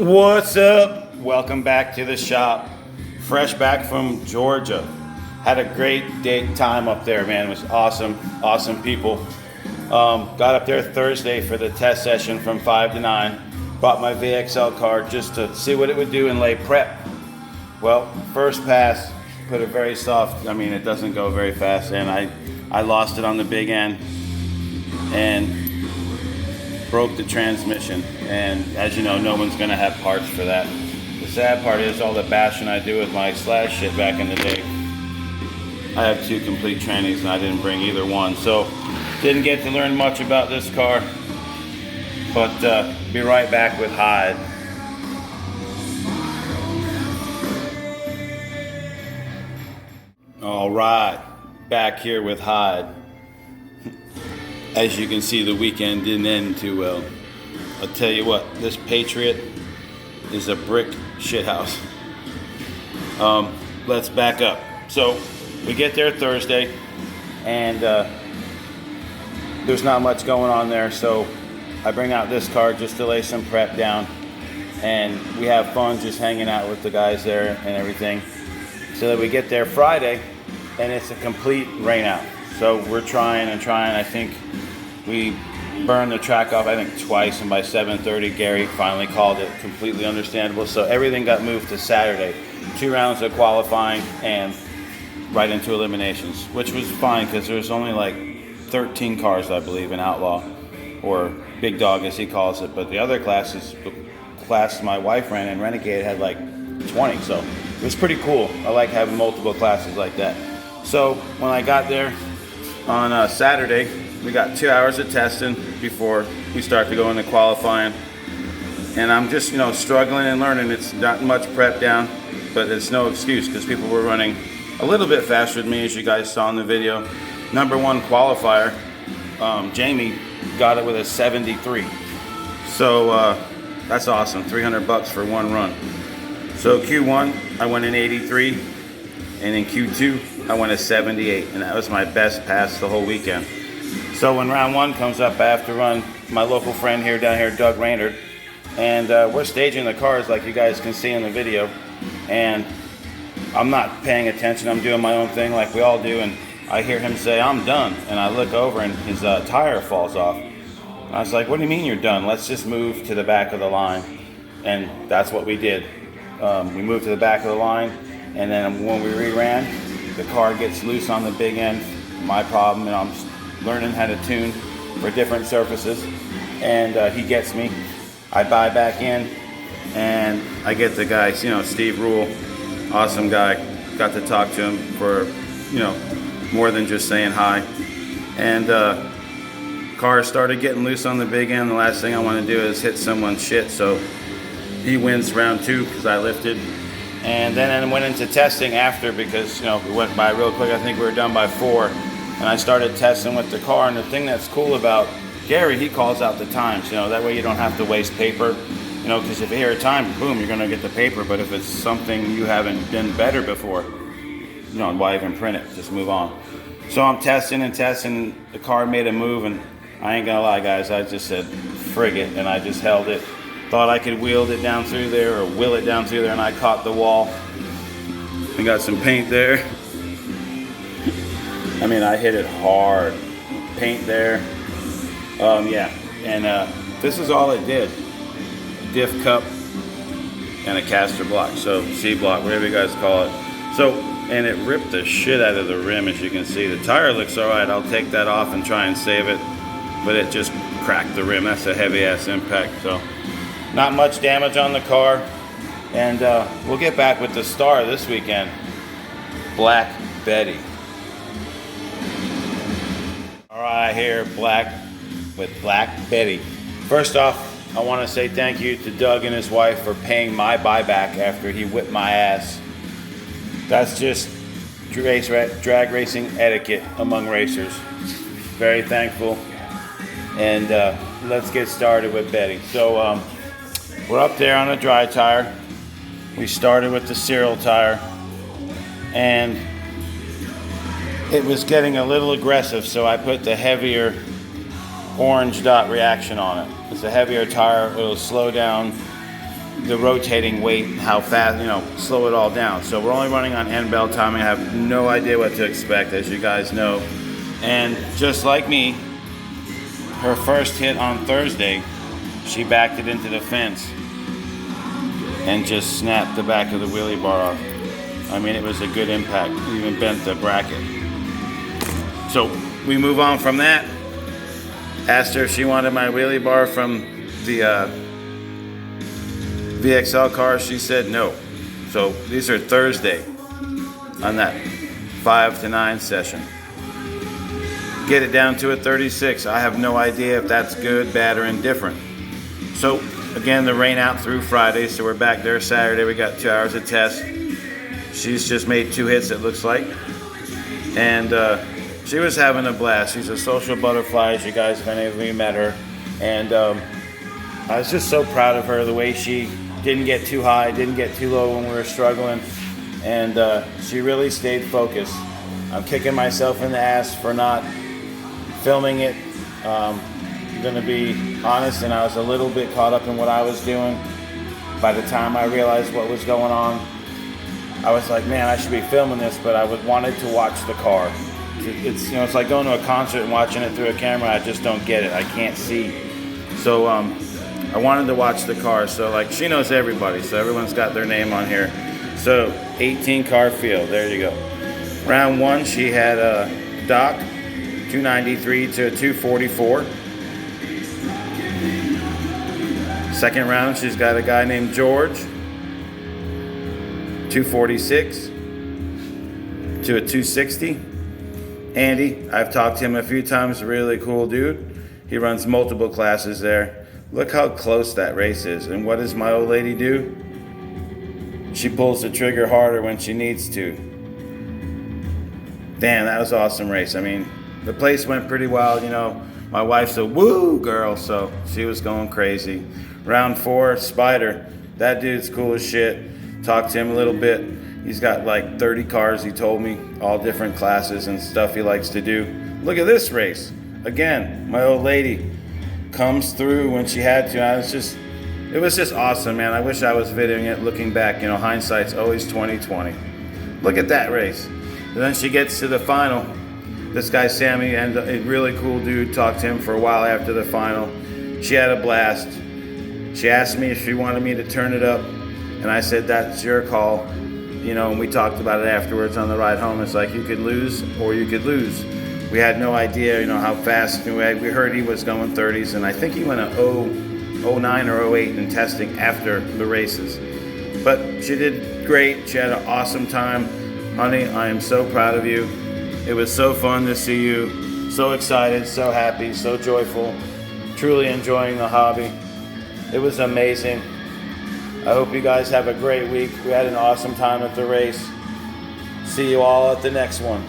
What's up? Welcome back to the shop. Fresh back from Georgia. Had a great time up there, man. It was awesome. Awesome people. Got up there Thursday for the test session from 5 to 9. Bought my VXL card just to see what it would do in lay prep. Well, first pass, put it very soft. It doesn't go very fast. And I lost it on the big end and broke the transmission. And as you know, no one's gonna have parts for that. The sad part is all the bashing I do with my slash shit back in the day. I have 2 complete trainings and I didn't bring either one. So didn't get to learn much about this car, but be right back with Hyde. All right, back here with Hyde. As you can see, the weekend didn't end too well. I'll tell you what, this Patriot is a brick shithouse. Let's back up. So we get there Thursday, and there's not much going on there. So I bring out this car just to lay some prep down, and we have fun just hanging out with the guys there and everything. So that we get there Friday, and it's a complete rain out. So we're trying and trying. I think we burned the track off, twice, and by 7:30, Gary finally called it. Completely understandable. So everything got moved to Saturday. 2 rounds of qualifying and right into eliminations, which was fine because there was only like 13 cars, I believe, in Outlaw, or Big Dog as he calls it. But the other classes, the class my wife ran in, Renegade, had like 20. So it was pretty cool. I like having multiple classes like that. So when I got there on Saturday, we got 2 hours of testing before we start to go into qualifying. And I'm just, struggling and learning. It's not much prep down, but it's no excuse because people were running a little bit faster than me, as you guys saw in the video. Number 1 qualifier, Jamie, got it with a 73. So that's awesome, $300 for 1 run. So Q1, I went in 83, and in Q2, I went a 78, and that was my best pass the whole weekend. So when round 1 comes up, I have to run my local friend down here, Doug Raynard, and we're staging the cars like you guys can see in the video, and I'm not paying attention. I'm doing my own thing like we all do, and I hear him say, "I'm done," and I look over and his tire falls off. I was like, "What do you mean you're done? Let's just move to the back of the line," and that's what we did. We moved to the back of the line, and then when we re-ran, the car gets loose on the big end. My problem, and I'm learning how to tune for different surfaces, and he gets me. I buy back in, and I get the guy, Steve Rule, awesome guy. Got to talk to him for, more than just saying hi. And car started getting loose on the big end. The last thing I want to do is hit someone's shit, so he wins round 2 because I lifted. And then I went into testing after because, we went by real quick. I think we were done by 4. And I started testing with the car. And the thing that's cool about Gary, he calls out the times. That way you don't have to waste paper. Because if you hear a time, boom, you're going to get the paper. But if it's something you haven't done better before, why even print it? Just move on. So I'm testing and testing. The car made a move. And I ain't going to lie, guys. I just said, frig it. And I just held it. Thought I could wield it down through there or will it down through there, and I caught the wall. I got some paint there. I hit it hard. Paint there. Yeah. And this is all it did. Diff cup and a caster block. So C block, whatever you guys call it. So, and it ripped the shit out of the rim, as you can see. The tire looks all right. I'll take that off and try and save it. But it just cracked the rim. That's a heavy ass impact. So not much damage on the car, and we'll get back with the star this weekend, Black Betty. All right, here, Black Betty. First off, I want to say thank you to Doug and his wife for paying my buyback after he whipped my ass. That's just drag racing etiquette among racers. Very thankful, and let's get started with Betty. So we're up there on a dry tire. We started with the Cyril tire, and it was getting a little aggressive, so I put the heavier orange dot reaction on it. It's a heavier tire. It'll slow down the rotating weight, how fast, slow it all down. So we're only running on end bell timing. I have no idea what to expect, as you guys know. And just like me, her first hit on Thursday, she backed it into the fence and just snapped the back of the wheelie bar off. I mean, it was a good impact. Even bent the bracket. So we move on from that. Asked her if she wanted my wheelie bar from the VXL car. She said no. So these are Thursday on that 5 to 9 session. Get it down to a 36. I have no idea if that's good, bad, or indifferent. So again, the rain out through Friday, so we're back there Saturday. We got 2 hours of test. She's just made 2 hits, it looks like. And she was having a blast. She's a social butterfly, as you guys, if any of you met her. And I was just so proud of her, the way she didn't get too high, didn't get too low when we were struggling. And she really stayed focused. I'm kicking myself in the ass for not filming it. I'm gonna be honest, and I was a little bit caught up in what I was doing. By the time I realized what was going on, I was like, man, I should be filming this, but I wanted to watch the car. It's like going to a concert and watching it through a camera. I just don't get it. I can't see. So I wanted to watch the car. So like, she knows everybody, so everyone's got their name on here. So 18 car field, there you go. Round 1, she had Doc, 293 to 244. Second round, she's got a guy named George, 246 to a 260. Andy, I've talked to him a few times, really cool dude. He runs multiple classes there. Look how close that race is. And what does my old lady do? She pulls the trigger harder when she needs to. Damn, that was an awesome race. I mean, the place went pretty wild, My wife's a woo girl, so she was going crazy. Round 4, Spider. That dude's cool as shit. Talked to him a little bit. He's got like 30 cars, he told me, all different classes and stuff he likes to do. Look at this race. Again, my old lady comes through when she had to. It was just awesome, man. I wish I was videoing it, looking back. Hindsight's always 20/20. Look at that race. And then she gets to the final. This guy, Sammy, and a really cool dude, talked to him for a while after the final. She had a blast. She asked me if she wanted me to turn it up, and I said, that's your call. And we talked about it afterwards on the ride home. It's like, you could lose or you could lose. We had no idea, how fast. We heard he was going 30s, and I think he went a 09 or 08 in testing after the races. But she did great. She had an awesome time. Honey, I am so proud of you. It was so fun to see you. So excited, so happy, so joyful. Truly enjoying the hobby. It was amazing. I hope you guys have a great week. We had an awesome time at the race. See you all at the next one.